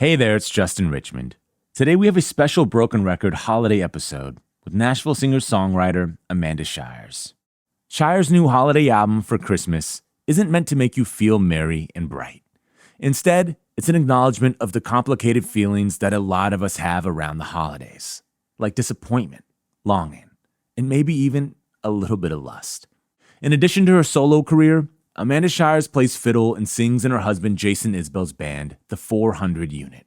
Hey there, it's Justin Richmond. Today we have a special Broken Record holiday episode with Nashville singer-songwriter Amanda Shires. Shires' new holiday album for Christmas isn't meant to make you feel merry and bright. Instead, it's an acknowledgement of the complicated feelings that a lot of us have around the holidays, like disappointment, longing, and maybe even a little bit of lust. In addition to her solo career, Amanda Shires plays fiddle and sings in her husband Jason Isbell's band, the 400 Unit.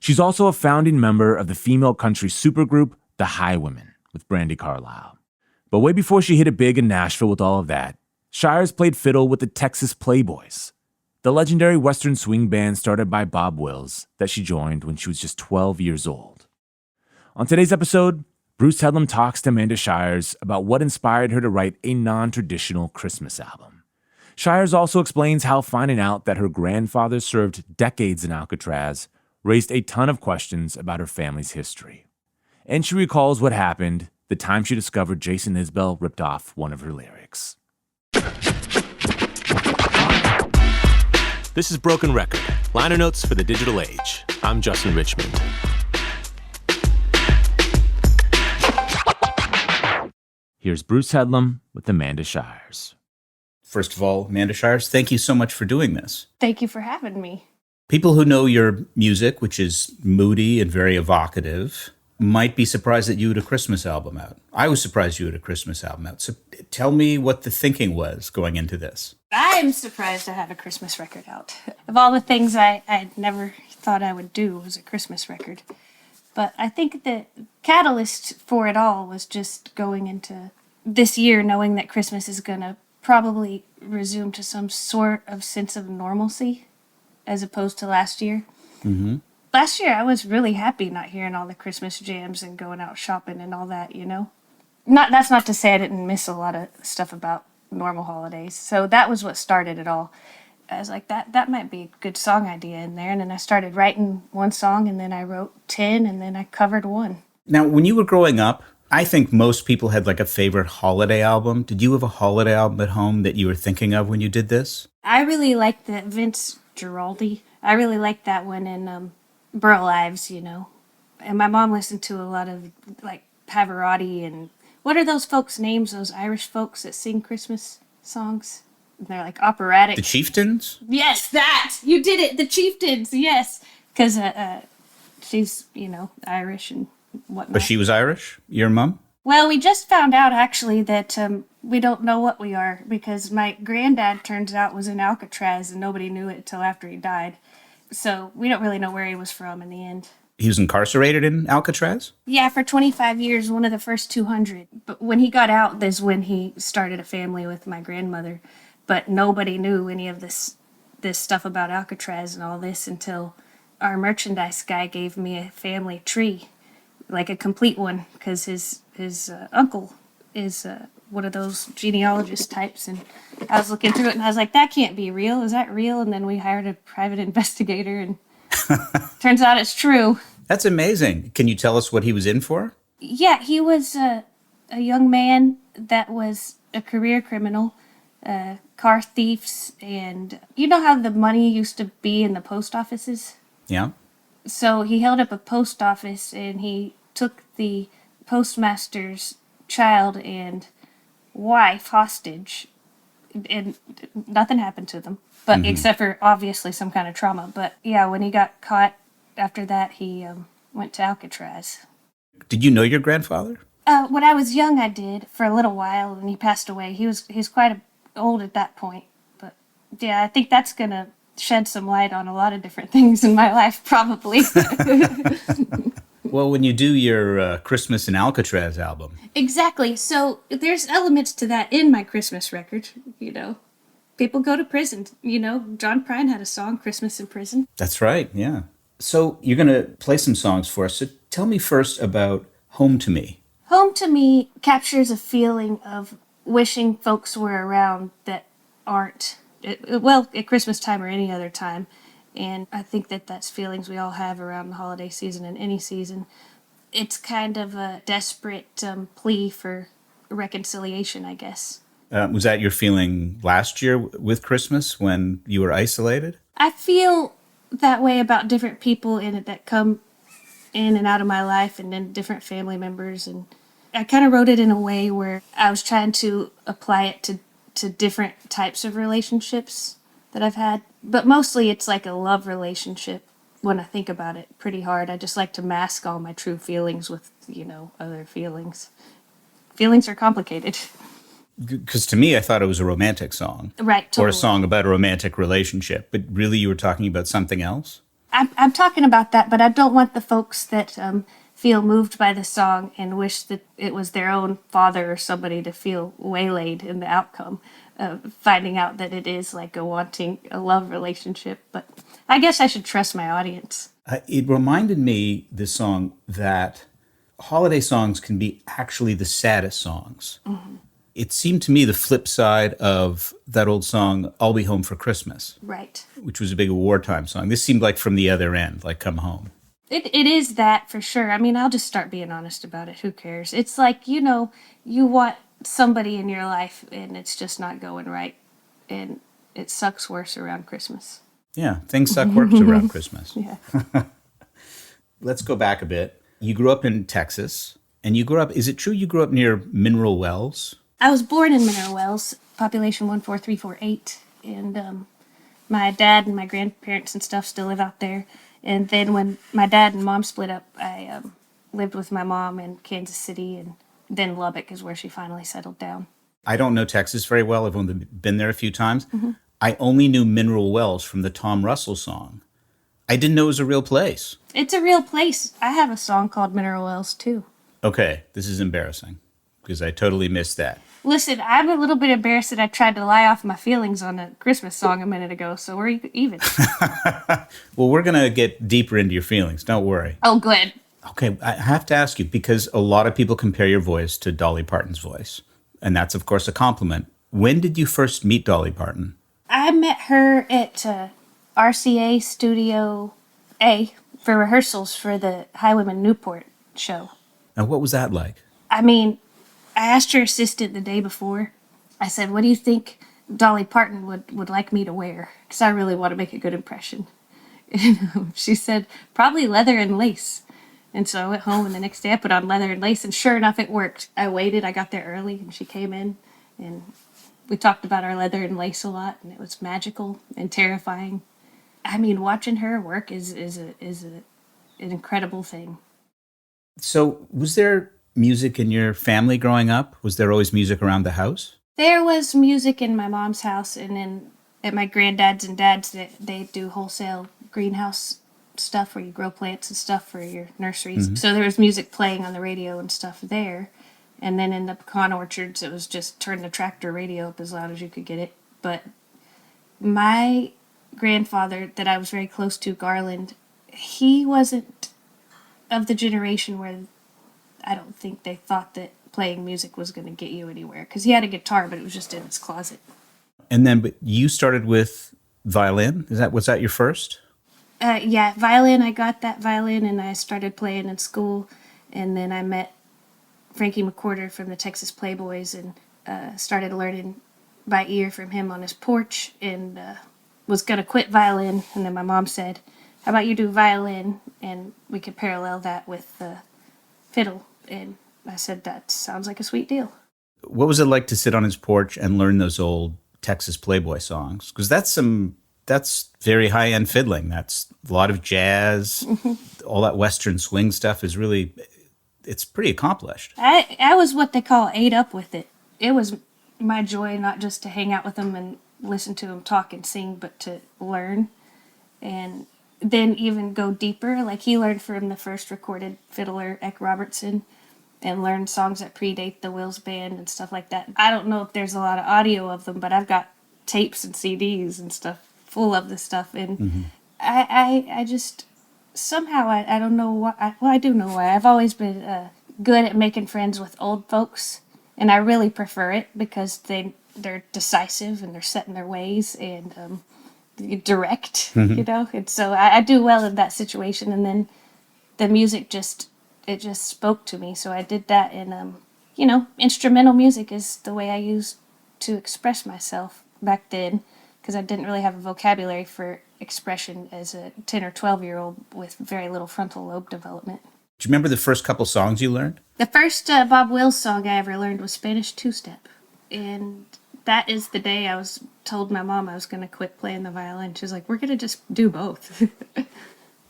She's also a founding member of the female country supergroup, the Highwomen, with Brandi Carlile. But way before she hit it big in Nashville with all of that, Shires played fiddle with the Texas Playboys, the legendary Western swing band started by Bob Wills that she joined when she was just 12 years old. On today's episode, Bruce Headlam talks to Amanda Shires about what inspired her to write a non-traditional Christmas album. Shires also explains how finding out that her grandfather served decades in Alcatraz raised a ton of questions about her family's history. And she recalls what happened the time she discovered Jason Isbell ripped off one of her lyrics. This is Broken Record, liner notes for the digital age. I'm Justin Richmond. Here's Bruce Headlam with Amanda Shires. First of all, Amanda Shires, thank you so much for doing this. Thank you for having me. People who know your music, which is moody and very evocative, might be surprised that you had a Christmas album out. I was surprised you had a Christmas album out. So tell me what the thinking was going into this. I'm surprised to have a Christmas record out. Of all the things I never thought I would do was a Christmas record. But I think the catalyst for it all was just going into this year knowing that Christmas is going to probably resume to some sort of sense of normalcy as opposed to last year. Mm-hmm. Last year, I was really happy not hearing all the Christmas jams and going out shopping and all that, you know? That's not to say I didn't miss a lot of stuff about normal holidays. So that was what started it all. I was like, that might be a good song idea in there. And then I started writing one song, and then I wrote 10, and then I covered one. Now, when you were growing up, I think most people had like a favorite holiday album. Did you have a holiday album at home that you were thinking of when you did this? I really liked the Vince Guaraldi. I really liked that one in Burl Ives, you know. And my mom listened to a lot of like Pavarotti and what are those folks' names, those Irish folks that sing Christmas songs? They're like operatic. The Chieftains? Yes, that! You did it! The Chieftains, yes! Because she's, you know, Irish and whatnot. But she was Irish? Your mom? Well, we just found out, actually, that we don't know what we are, because my granddad, turns out, was in Alcatraz, and nobody knew it until after he died. So we don't really know where he was from in the end. He was incarcerated in Alcatraz? Yeah, for 25 years, one of the first 200. But when he got out, is when he started a family with my grandmother. But nobody knew any of this stuff about Alcatraz and all this until our merchandise guy gave me a family tree, like a complete one, because his uncle is one of those genealogist types. And I was looking through it, and I was like, that can't be real. Is that real? And then we hired a private investigator, and turns out it's true. That's amazing. Can you tell us what he was in for? Yeah, he was a young man that was a career criminal, car thieves, and you know how the money used to be in the post offices? Yeah. So he held up a post office, and he took the postmaster's child and wife hostage, and nothing happened to them, but except for obviously some kind of trauma. But yeah, when he got caught after that, he went to Alcatraz. Did you know your grandfather? When I was young, I did for a little while, and he passed away. He's quite old at that point. But yeah, I think that's gonna shed some light on a lot of different things in my life, probably. Well, when you do your Christmas in Alcatraz album. Exactly. So there's elements to that in my Christmas record, you know. People go to prison. You know, John Prine had a song, Christmas in Prison. That's right, yeah. So you're going to play some songs for us. So tell me first about Home to Me. Home to Me captures a feeling of wishing folks were around that aren't, well, at Christmas time or any other time. And I think that that's feelings we all have around the holiday season and any season. It's kind of a desperate plea for reconciliation, I guess. Was that your feeling last year with Christmas when you were isolated? I feel that way about different people in it that come in and out of my life, and then different family members. And I kind of wrote it in a way where I was trying to apply it to different types of relationships that I've had. But mostly it's like a love relationship when I think about it pretty hard. I just like to mask all my true feelings with, other feelings. Feelings are complicated. Because to me, I thought it was a romantic song. Right, totally. Or a song about a romantic relationship. But really, you were talking about something else? I'm talking about that, but I don't want the folks that feel moved by the song and wish that it was their own father or somebody to feel waylaid in the outcome, finding out that it is like wanting a love relationship. But I guess I should trust my audience. It reminded me, this song, that holiday songs can be actually the saddest songs. Mm-hmm. It seemed to me the flip side of that old song, I'll Be Home for Christmas. Right. Which was a big wartime song. This seemed like from the other end, like Come Home. It is that for sure. I mean, I'll just start being honest about it. Who cares? It's like, you want somebody in your life and it's just not going right. And it sucks worse around Christmas. Yeah, things suck worse around Christmas. Yeah. Let's go back a bit. You grew up in Texas, and is it true you grew up near Mineral Wells? I was born in Mineral Wells, population 14348, and my dad and my grandparents and stuff still live out there. And then when my dad and mom split up, I lived with my mom in Kansas City, and then Lubbock is where she finally settled down. I don't know Texas very well. I've only been there a few times. Mm-hmm. I only knew Mineral Wells from the Tom Russell song. I didn't know it was a real place. It's a real place. I have a song called Mineral Wells, too. Okay, this is embarrassing, because I totally missed that. Listen, I'm a little bit embarrassed that I tried to lie off my feelings on a Christmas song a minute ago, so we're even. Well, we're going to get deeper into your feelings. Don't worry. Oh, good. Okay, I have to ask you, because a lot of people compare your voice to Dolly Parton's voice, and that's, of course, a compliment. When did you first meet Dolly Parton? I met her at RCA Studio A for rehearsals for the Highwomen Newport show. And what was that like? I mean, I asked her assistant the day before. I said, what do you think Dolly Parton would like me to wear? Because I really want to make a good impression. And she said, probably leather and lace. And so I went home, and the next day I put on leather and lace, and sure enough, it worked. I waited. I got there early, and she came in, and we talked about our leather and lace a lot, and it was magical and terrifying. I mean, watching her work is an incredible thing. So was there music in your family growing up? Was there always music around the house? There was music in my mom's house, and then at my granddad's and dad's, they do wholesale greenhouse stuff where you grow plants and stuff for your nurseries. Mm-hmm. So there was music playing on the radio and stuff there. And then in the pecan orchards, it was just turn the tractor radio up as loud as you could get it. But my grandfather that I was very close to, Garland, he wasn't of the generation where I don't think they thought that playing music was going to get you anywhere. Because he had a guitar, but it was just in his closet. And then, but you started with violin? Was that your first? Yeah, violin. I got that violin, and I started playing in school. And then I met Frankie McCorder from the Texas Playboys, and started learning by ear from him on his porch, and was going to quit violin. And then my mom said, how about you do violin, and we could parallel that with fiddle. And I said, that sounds like a sweet deal. What was it like to sit on his porch and learn those old Texas Playboy songs? Because that's very high-end fiddling. That's a lot of jazz. Mm-hmm. All that Western swing stuff is really, it's pretty accomplished. I was what they call ate up with it. It was my joy not just to hang out with them and listen to them talk and sing, but to learn and then even go deeper. Like he learned from the first recorded fiddler, Eck Robertson, and learned songs that predate the Wills Band and stuff like that. I don't know if there's a lot of audio of them, but I've got tapes and CDs and stuff full of this stuff. And mm-hmm. I just, somehow, I don't know why. Well, I do know why. I've always been good at making friends with old folks, and I really prefer it because they're decisive and they're set in their ways and direct, mm-hmm. you know? And so I do well in that situation. And then the music just spoke to me. So I did that. And, instrumental music is the way I used to express myself back then because I didn't really have a vocabulary for expression as a 10 or 12-year-old with very little frontal lobe development. Do you remember the first couple songs you learned? The first Bob Wills song I ever learned was Spanish two-step. And that is the day I was told my mom I was going to quit playing the violin. She was like, we're going to just do both.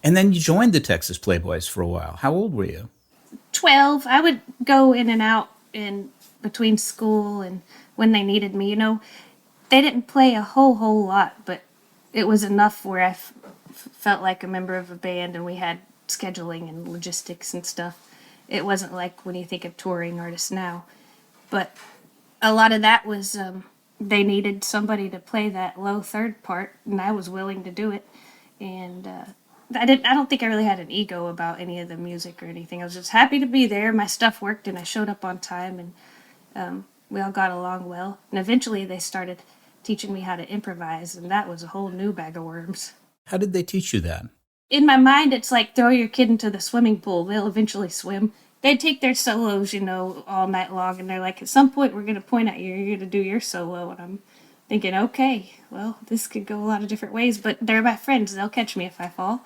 And then you joined the Texas Playboys for a while. How old were you? 12. I would go in and out in between school and when they needed me. You know, they didn't play a whole lot, but it was enough where I felt like a member of a band, and we had scheduling and logistics and stuff. It wasn't like when you think of touring artists now. But a lot of that was they needed somebody to play that low third part, and I was willing to do it. And I don't think I really had an ego about any of the music or anything. I was just happy to be there. My stuff worked, and I showed up on time, and we all got along well. And eventually they started teaching me how to improvise, and that was a whole new bag of worms. How did they teach you that? In my mind, it's like throw your kid into the swimming pool. They'll eventually swim. They'd take their solos, you know, all night long, and they're like, at some point we're going to point at you, you're going to do your solo. And I'm thinking, okay, well, this could go a lot of different ways, but they're my friends. They'll catch me if I fall.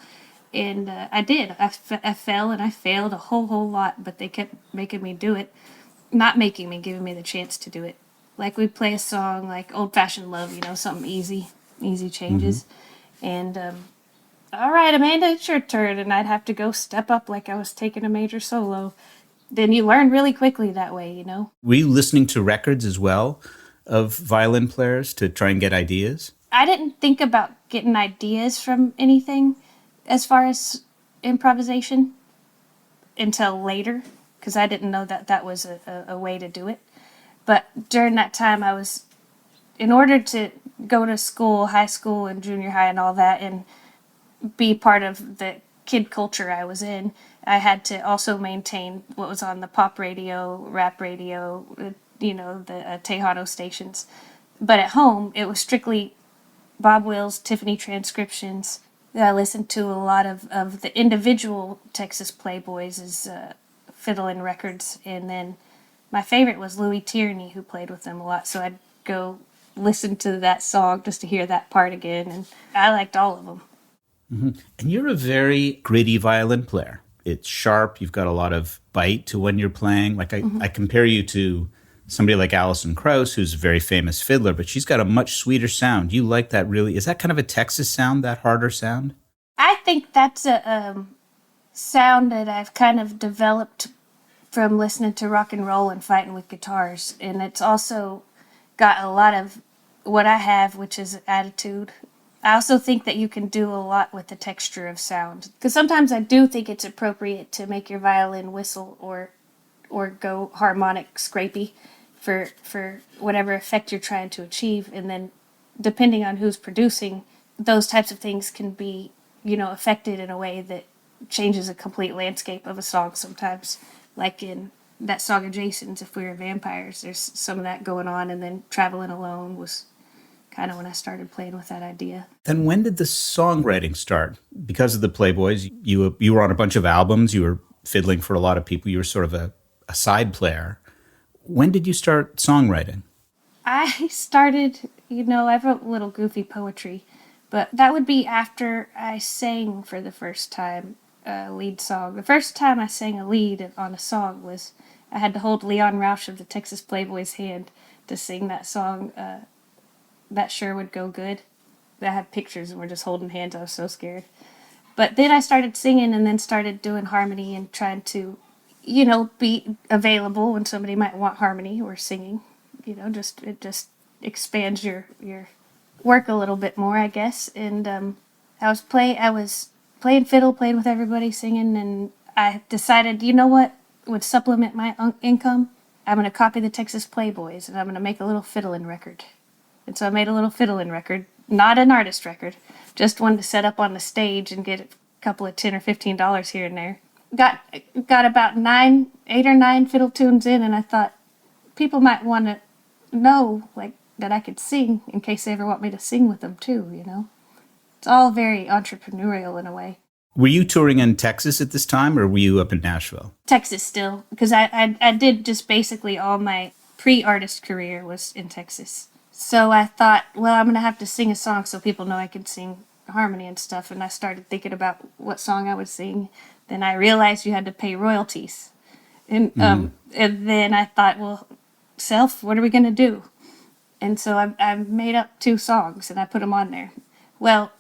And I did. I fell and I failed a whole lot, but they kept making me do it. Not making me, giving me the chance to do it. Like we'd play a song like Old Fashioned Love, you know, something easy changes. Mm-hmm. And, all right, Amanda, it's your turn. And I'd have to go step up like I was taking a major solo. Then you learn really quickly that way, you know. Were you listening to records as well of violin players to try and get ideas? I didn't think about getting ideas from anything as far as improvisation until later, because I didn't know that was a way to do it. But during that time, in order to go to school, high school and junior high and all that, and be part of the kid culture I was in, I had to also maintain what was on the pop radio, rap radio, you know, the Tejano stations. But at home, it was strictly Bob Wills, Tiffany transcriptions. I listened to a lot of the individual Texas Playboys' fiddle-in records, and then my favorite was Louis Tierney, who played with them a lot, so I'd go listen to that song just to hear that part again, and I liked all of them. Mm-hmm. And you're a very gritty violin player. It's sharp. You've got a lot of bite to when you're playing. Like I compare you to somebody like Alison Krauss, who's a very famous fiddler, but she's got a much sweeter sound. You like that really? Is that kind of a Texas sound, that harder sound? I think that's a sound that I've kind of developed from listening to rock and roll and fighting with guitars. And it's also got a lot of what I have, which is attitude. I also think that you can do a lot with the texture of sound. Because sometimes I do think it's appropriate to make your violin whistle or go harmonic scrapey for whatever effect you're trying to achieve. And then depending on who's producing, those types of things can be, you know, affected in a way that changes a complete landscape of a song sometimes. Like in that song of Jason's, If We Were Vampires, there's some of that going on. And then Traveling Alone was kind of when I started playing with that idea. Then when did the songwriting start? Because of the Playboys, you were on a bunch of albums, you were fiddling for a lot of people, you were sort of a side player. When did you start songwriting? I started, you know, I wrote little goofy poetry, but that would be after I sang for the first time a lead song. The first time I sang a lead on a song was I had to hold Leon Rausch of the Texas Playboys' hand to sing that song, That Sure Would Go Good. I had pictures and we're just holding hands. I was so scared. But then I started singing and then started doing harmony and trying to, you know, be available when somebody might want harmony or singing. You know, it just expands your work a little bit more, I guess. And I was playing fiddle, playing with everybody, singing, and I decided, you know what would supplement my income? I'm going to copy the Texas Playboys, and I'm going to make a little fiddle-in record. And so I made a little fiddle-in record, not an artist record, just one to set up on the stage and get a couple of $10 or $15 here and there. Got about 8 or 9 fiddle tunes in, and I thought people might want to know like that I could sing in case they ever want me to sing with them too, you know. It's all very entrepreneurial in a way. Were you touring in Texas at this time, or were you up in Nashville? Texas still, because I did just basically all my pre-artist career was in Texas. So I thought, well, I'm going to have to sing a song so people know I can sing harmony and stuff, and I started thinking about what song I would sing. Then I realized you had to pay royalties. And then I thought, well, self, what are we going to do? And so I made up 2 songs and I put them on there. Well,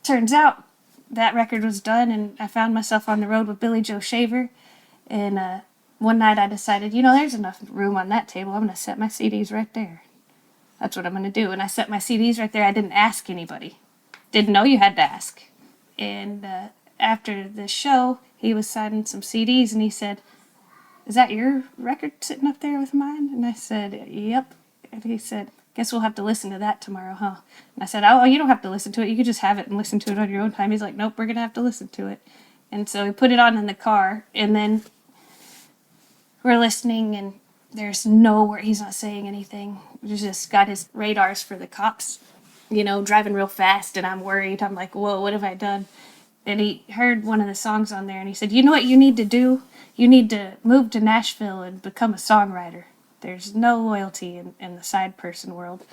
turns out that record was done and I found myself on the road with Billy Joe Shaver. And one night I decided, there's enough room on that table. I'm going to set my CDs right there. That's what I'm going to do. And I set my CDs right there. I didn't ask anybody. Didn't know you had to ask. And after the show, he was signing some CDs and he said, "Is that your record sitting up there with mine?" And I said, "Yep." And he said, "Guess we'll have to listen to that tomorrow, huh?" And I said, "Oh, you don't have to listen to it. You could just have it and listen to it on your own time." He's like, "Nope, we're going to have to listen to it." And so he put it on in the car, and then we're listening, and there's nowhere, he's not saying anything. He's just got his radars for the cops, driving real fast, and I'm worried. I'm like, whoa, what have I done? And he heard one of the songs on there, and he said, "You know what you need to do? You need to move to Nashville and become a songwriter. There's no loyalty in the side person world."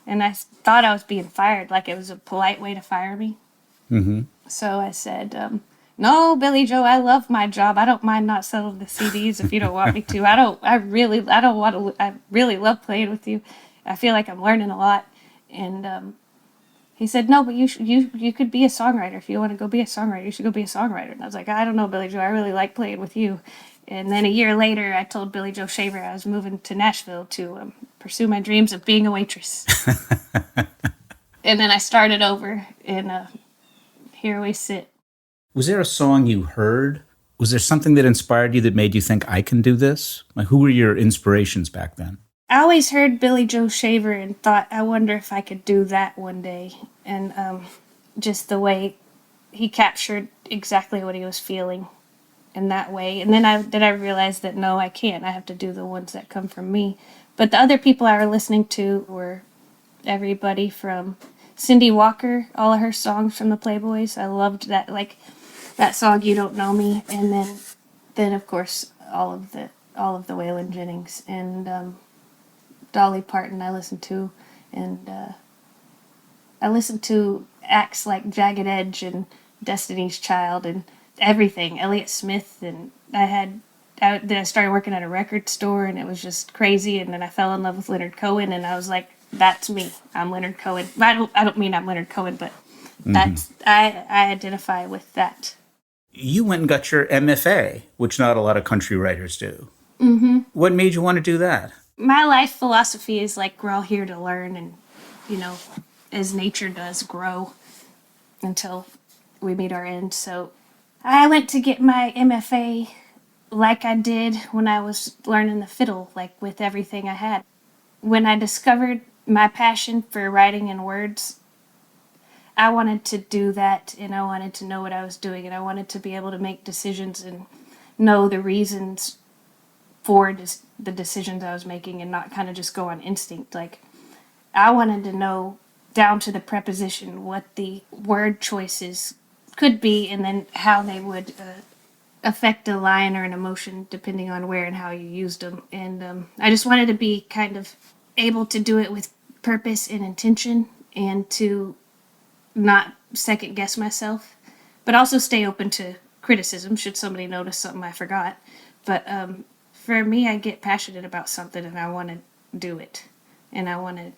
And I thought I was being fired, like it was a polite way to fire me. Mm-hmm. So I said, "No, Billy Joe, I love my job. I don't mind not selling the CDs if you don't want me to. I really love playing with you. I feel like I'm learning a lot." And he said, "No, but you could be a songwriter. If you want to go be a songwriter, you should go be a songwriter." And I was like, "I don't know, Billy Joe. I really like playing with you." And then a year later, I told Billy Joe Shaver I was moving to Nashville to pursue my dreams of being a waitress. And then I started over, and here we sit. Was there a song you heard? Was there something that inspired you that made you think, I can do this? Like, who were your inspirations back then? I always heard Billy Joe Shaver and thought, I wonder if I could do that one day. And just the way he captured exactly what he was feeling in that way. And then I realized that no, I can't. I have to do the ones that come from me. But the other people I was listening to were everybody from Cindy Walker, all of her songs from the Playboys. I loved that, like that song "You Don't Know Me," and then of course all of the Waylon Jennings and Dolly Parton I listened to, and I listened to acts like Jagged Edge and Destiny's Child and everything, Elliott Smith, and then I started working at a record store, and it was just crazy. And then I fell in love with Leonard Cohen, and I was like, "That's me. I'm Leonard Cohen." I don't mean I'm Leonard Cohen, but that's I identify with that. You went and got your MFA, which not a lot of country writers do. Mm-hmm. What made you want to do that? My life philosophy is like, we're all here to learn, and as nature does, grow until we meet our end. So I went to get my MFA like I did when I was learning the fiddle, like with everything I had. When I discovered my passion for writing in words, I wanted to do that, and I wanted to know what I was doing, and I wanted to be able to make decisions and know the reasons for the decisions I was making, and not kind of just go on instinct. Like, I wanted to know down to the preposition what the word choices could be, and then how they would affect a line or an emotion depending on where and how you used them. And I just wanted to be kind of able to do it with purpose and intention, and to not second guess myself, but also stay open to criticism should somebody notice something I forgot. But for me, I get passionate about something and I want to do it, and I want to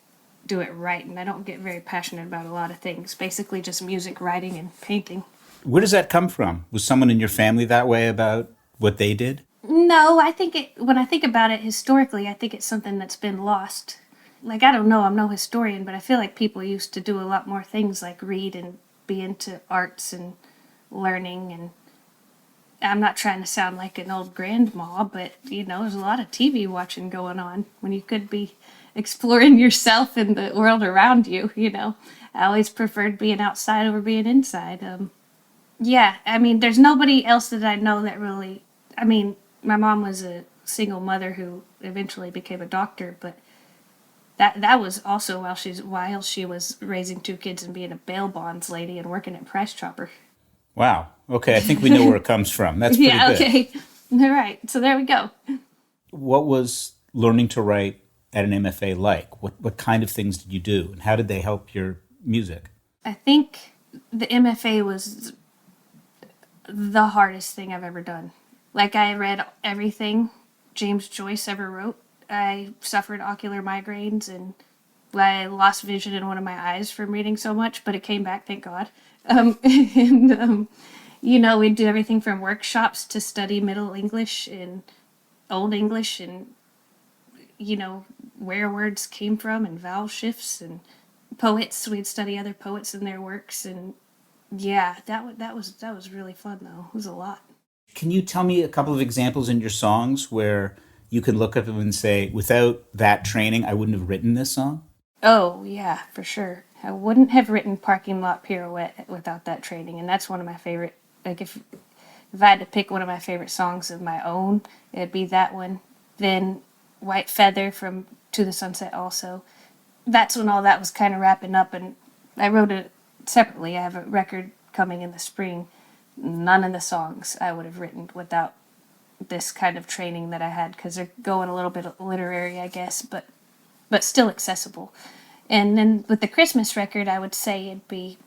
do it right. And I don't get very passionate about a lot of things, basically just music, writing, and painting. Where does that come from? Was someone in your family that way about what they did? No, I think when I think about it historically, I think it's something that's been lost. Like, I don't know, I'm no historian, but I feel like people used to do a lot more things like read and be into arts and learning. And I'm not trying to sound like an old grandma, but, there's a lot of TV watching going on when you could be exploring yourself and the world around you, I always preferred being outside over being inside. Yeah, I mean, there's nobody else that I know that really, my mom was a single mother who eventually became a doctor, but that was also while she was raising 2 kids and being a bail bonds lady and working at Price Chopper. Wow. Okay, I think we know where it comes from. That's pretty good. Okay. All right. So there we go. What was learning to write at an MFA like? What kind of things did you do, and how did they help your music? I think the MFA was the hardest thing I've ever done. Like, I read everything James Joyce ever wrote. I suffered ocular migraines and I lost vision in one of my eyes from reading so much, but it came back, thank God. We'd do everything from workshops to study Middle English and Old English and, where words came from and vowel shifts and poets. We'd study other poets and their works. And yeah, that was really fun, though. It was a lot. Can you tell me a couple of examples in your songs where you can look at them and say, without that training, I wouldn't have written this song? Oh, yeah, for sure. I wouldn't have written Parking Lot Pirouette without that training, and that's one of my favorite. Like, if I had to pick one of my favorite songs of my own, it'd be that one. Then White Feather from To the Sunset also. That's when all that was kind of wrapping up, and I wrote it separately. I have a record coming in the spring. None of the songs I would have written without this kind of training that I had, because they're going a little bit literary, I guess, but still accessible. And then with the Christmas record, I would say it'd be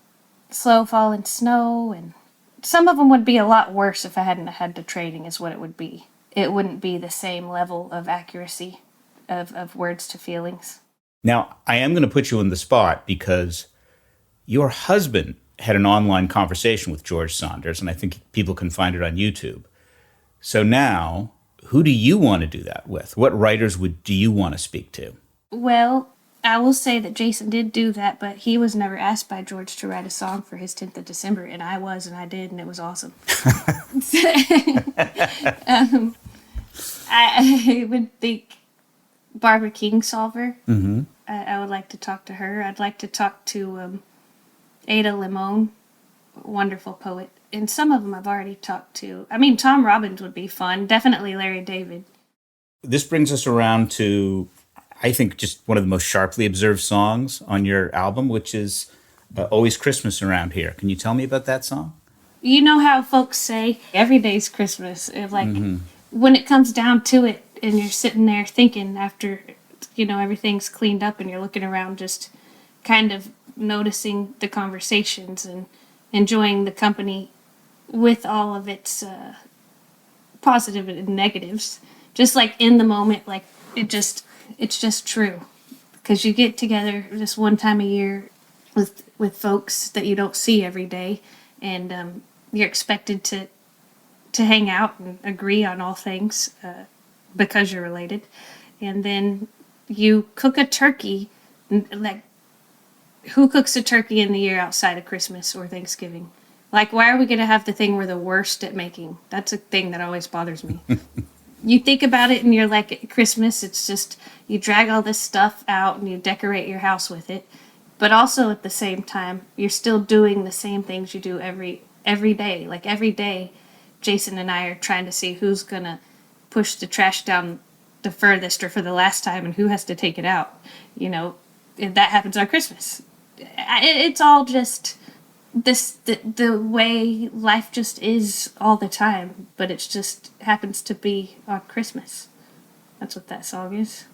Slow Falling Snow, and some of them would be a lot worse if I hadn't had the training, is what it would be. It wouldn't be the same level of accuracy of words to feelings. Now, I am going to put you on the spot because your husband had an online conversation with George Saunders, and I think people can find it on YouTube. So now, who do you want to do that with? What writers do you want to speak to? Well, I will say that Jason did do that, but he was never asked by George to write a song for his 10th of December, and I was, and I did, and it was awesome. I would think Barbara Kingsolver. Mm-hmm. I would like to talk to her. I'd like to talk to Ada Limon, wonderful poet. And some of them I've already talked to. I mean, Tom Robbins would be fun. Definitely Larry David. This brings us around to, I think, just one of the most sharply observed songs on your album, which is Always Christmas Around Here. Can you tell me about that song? You know how folks say every day's Christmas. When it comes down to it and you're sitting there thinking after, everything's cleaned up and you're looking around just kind of noticing the conversations and enjoying the company with all of its positive and negatives. Just like in the moment, like it's just true. Because you get together this one time a year with folks that you don't see every day, and you're expected to hang out and agree on all things because you're related. And then you cook a turkey. Like, who cooks a turkey in the year outside of Christmas or Thanksgiving? Like, why are we going to have the thing we're the worst at making? That's a thing that always bothers me. You think about it and you're like, at Christmas, it's just, you drag all this stuff out and you decorate your house with it. But also at the same time, you're still doing the same things you do every day. Like, every day, Jason and I are trying to see who's going to push the trash down the furthest or for the last time and who has to take it out. And that happens on Christmas. It's all just the way life just is all the time, but it just happens to be on Christmas. That's what that song is.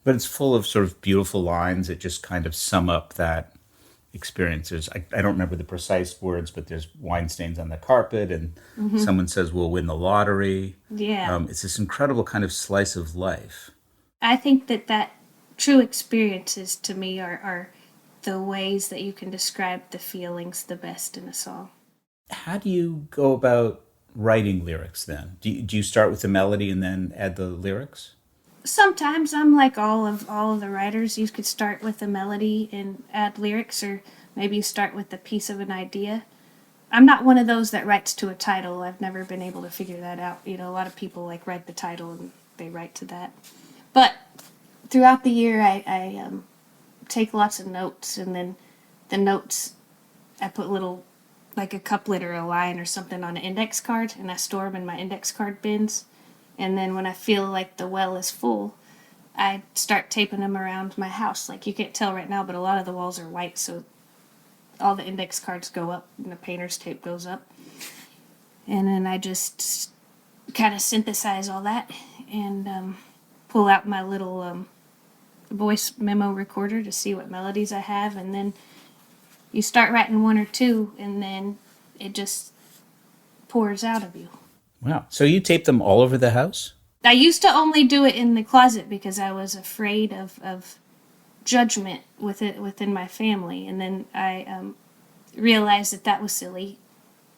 But it's full of sort of beautiful lines that just kind of sum up that experience. I don't remember the precise words, but there's wine stains on the carpet, and someone says we'll win the lottery. Yeah. It's this incredible kind of slice of life. I think that true experiences to me are the ways that you can describe the feelings the best in a song. How do you go about writing lyrics then? Do you start with the melody and then add the lyrics? Sometimes I'm like all of the writers. You could start with a melody and add lyrics, or maybe you start with a piece of an idea. I'm not one of those that writes to a title. I've never been able to figure that out. A lot of people like write the title and they write to that. But throughout the year, I take lots of notes, and then the notes, I put little, like a couplet or a line or something on an index card, and I store them in my index card bins. And then when I feel like the well is full, I start taping them around my house. Like, you can't tell right now, but a lot of the walls are white, so all the index cards go up and the painter's tape goes up. And then I just kind of synthesize all that and pull out my little voice memo recorder to see what melodies I have. And then You start writing one or two, and then it just pours out of you. Wow. So you tape them all over the house? I used to only do it in the closet because I was afraid of judgment within my family, and then I realized that was silly.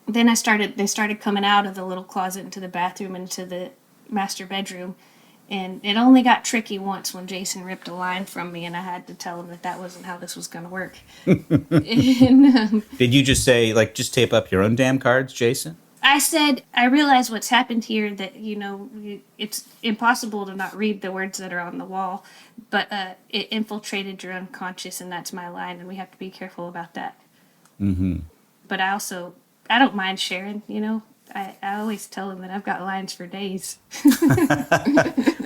Then they started coming out of the little closet into the bathroom, into the master bedroom, and it only got tricky once when Jason ripped a line from me, and I had to tell him that wasn't how this was going to work. And, Did you just say, like, just tape up your own damn cards, Jason? I said, I realize what's happened here, that, it's impossible to not read the words that are on the wall, but it infiltrated your unconscious, and that's my line, and we have to be careful about that. Mm-hmm. But I don't mind sharing, I always tell them that I've got lines for days.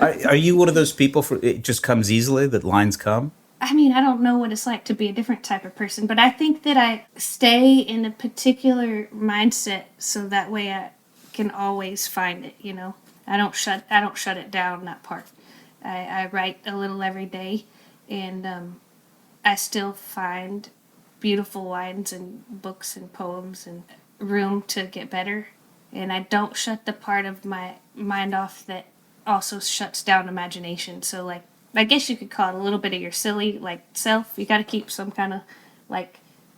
Are you one of those people it just comes easily, that lines come? I mean, I don't know what it's like to be a different type of person, but I think that I stay in a particular mindset so that way I can always find it, I don't shut it down, that part. I write a little every day, and I still find beautiful lines and books and poems and room to get better. And I don't shut the part of my mind off that also shuts down imagination. So, like, I guess you could call it a little bit of your silly, self. You got to keep some kind of,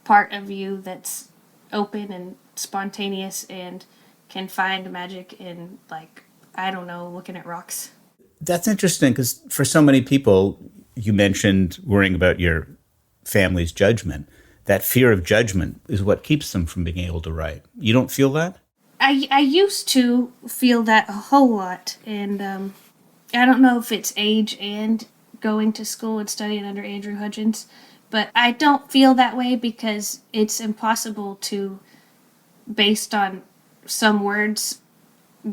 part of you that's open and spontaneous and can find magic in, I don't know, looking at rocks. That's interesting, because for so many people, you mentioned worrying about your family's judgment. That fear of judgment is what keeps them from being able to write. You don't feel that? I used to feel that a whole lot, and I don't know if it's age and going to school and studying under Andrew Hudgens, but I don't feel that way because it's impossible to, based on some words,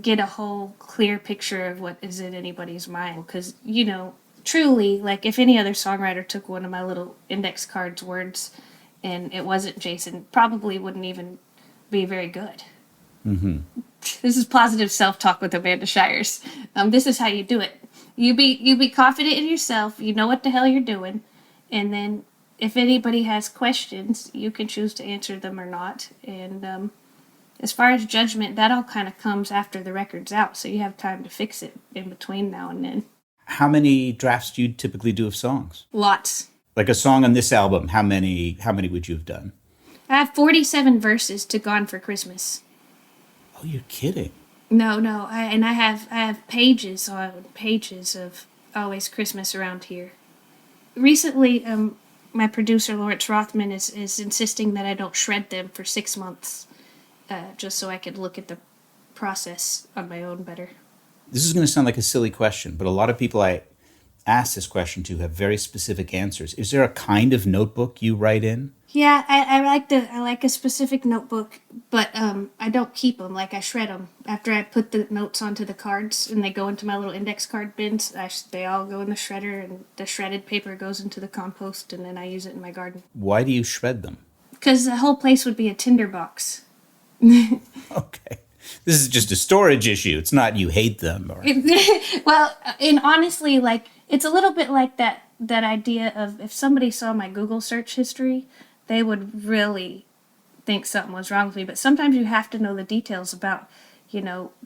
get a whole clear picture of what is in anybody's mind. Because, truly, if any other songwriter took one of my little index cards words and it wasn't Jason, probably wouldn't even be very good. Mm-hmm. This is positive self-talk with Amanda Shires. This is how you do it. You be confident in yourself. You know what the hell you're doing. And then if anybody has questions, you can choose to answer them or not. And as far as judgment, that all kind of comes after the record's out. So you have time to fix it in between now and then. How many drafts do you typically do of songs? Lots. Like a song on this album, how many would you have done? I have 47 verses to Gone for Christmas. Oh, you're kidding. No. I have pages on pages of Always Christmas Around Here. Recently, my producer, Lawrence Rothman, is insisting that I don't shred them for 6 months, just so I could look at the process on my own better. This is going to sound like a silly question, but a lot of people I ask this question to have very specific answers. Is there a kind of notebook you write in? Yeah, I like a specific notebook, but I don't keep them. I shred them after I put the notes onto the cards, and they go into my little index card bins. They all go in the shredder, and the shredded paper goes into the compost, and then I use it in my garden. Why do you shred them? Because the whole place would be a tinderbox. Okay. This is just a storage issue. It's not you hate them. Or... Well, and honestly, it's a little bit like that idea of if somebody saw my Google search history, they would really think something was wrong with me. But sometimes you have to know the details about,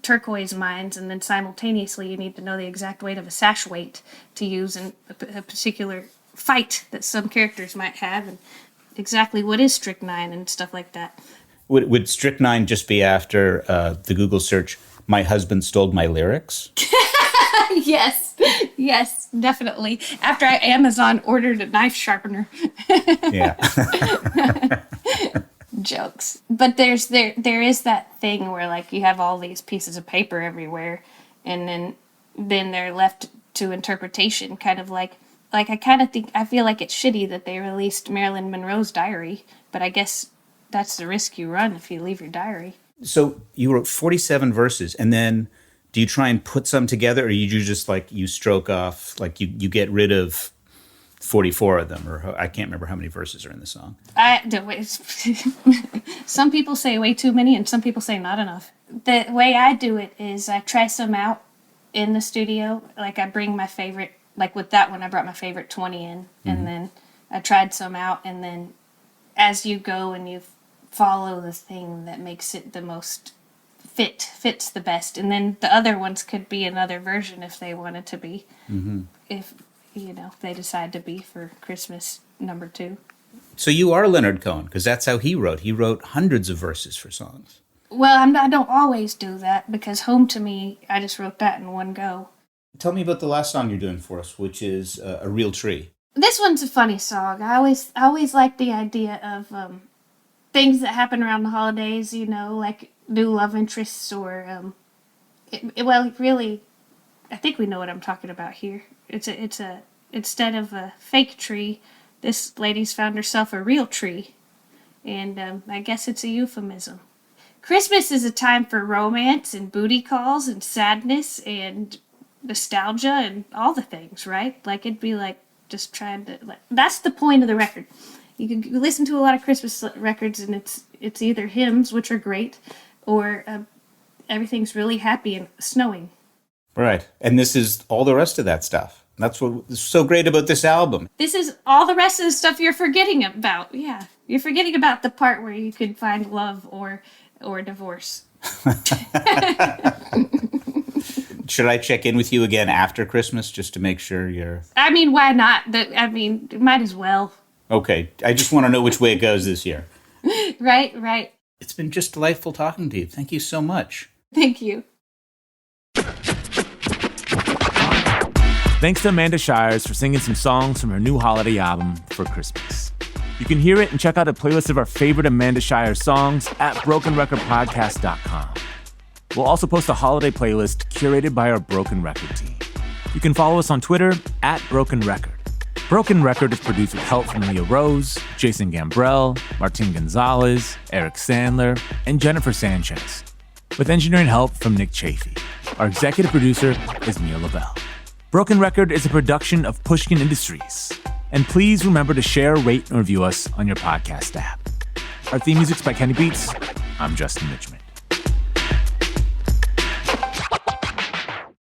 turquoise mines, and then simultaneously you need to know the exact weight of a sash weight to use in a particular fight that some characters might have, and exactly what is strychnine and stuff like that. Would strychnine just be after the Google search, "My husband stole my lyrics"? Yes, definitely. After I Amazon ordered a knife sharpener. Yeah. Jokes. But there is that thing where you have all these pieces of paper everywhere, and then they're left to interpretation, kind of I feel like it's shitty that they released Marilyn Monroe's diary, but I guess that's the risk you run if you leave your diary. So you wrote 47 verses, and then do you try and put some together, or you just you stroke off, you get rid of 44 of them, or I can't remember how many verses are in the song. Some people say way too many, and some people say not enough. The way I do it is I try some out in the studio. I bring my favorite, with that one, I brought my favorite 20 in, and then I tried some out, and then as you go and you follow the thing that makes it the most fits the best. And then the other ones could be another version if they wanted to be. If, they decide to be for Christmas number 2. So you are Leonard Cohen, because that's how he wrote. He wrote hundreds of verses for songs. Well, I don't always do that, because Home to Me, I just wrote that in one go. Tell me about the last song you're doing for us, which is A Real Tree. This one's a funny song. I always like the idea of things that happen around the holidays, like new love interests or, really, I think we know what I'm talking about here. It's a instead of a fake tree, this lady's found herself a real tree. And I guess it's a euphemism. Christmas is a time for romance and booty calls and sadness and nostalgia and all the things, right? Like, it'd be like just trying to... that's the point of the record. You can listen to a lot of Christmas records and it's either hymns, which are great, or everything's really happy and snowing. Right. And this is all the rest of that stuff. That's what's so great about this album. This is all the rest of the stuff you're forgetting about. Yeah. You're forgetting about the part where you could find love or divorce. Should I check in with you again after Christmas just to make sure you're... I mean, why not? Might as well. Okay. I just want to know which way it goes this year. Right. It's been just delightful talking to you. Thank you so much. Thank you. Thanks to Amanda Shires for singing some songs from her new holiday album, For Christmas. You can hear it and check out a playlist of our favorite Amanda Shires songs at brokenrecordpodcast.com. We'll also post a holiday playlist curated by our Broken Record team. You can follow us on Twitter at Broken Record. Broken Record is produced with help from Leah Rose, Jason Gambrell, Martin Gonzalez, Eric Sandler, and Jennifer Sanchez, with engineering help from Nick Chafee. Our executive producer is Mia Lavelle. Broken Record is a production of Pushkin Industries. And please remember to share, rate, and review us on your podcast app. Our theme music's by Kenny Beats. I'm Justin Richmond.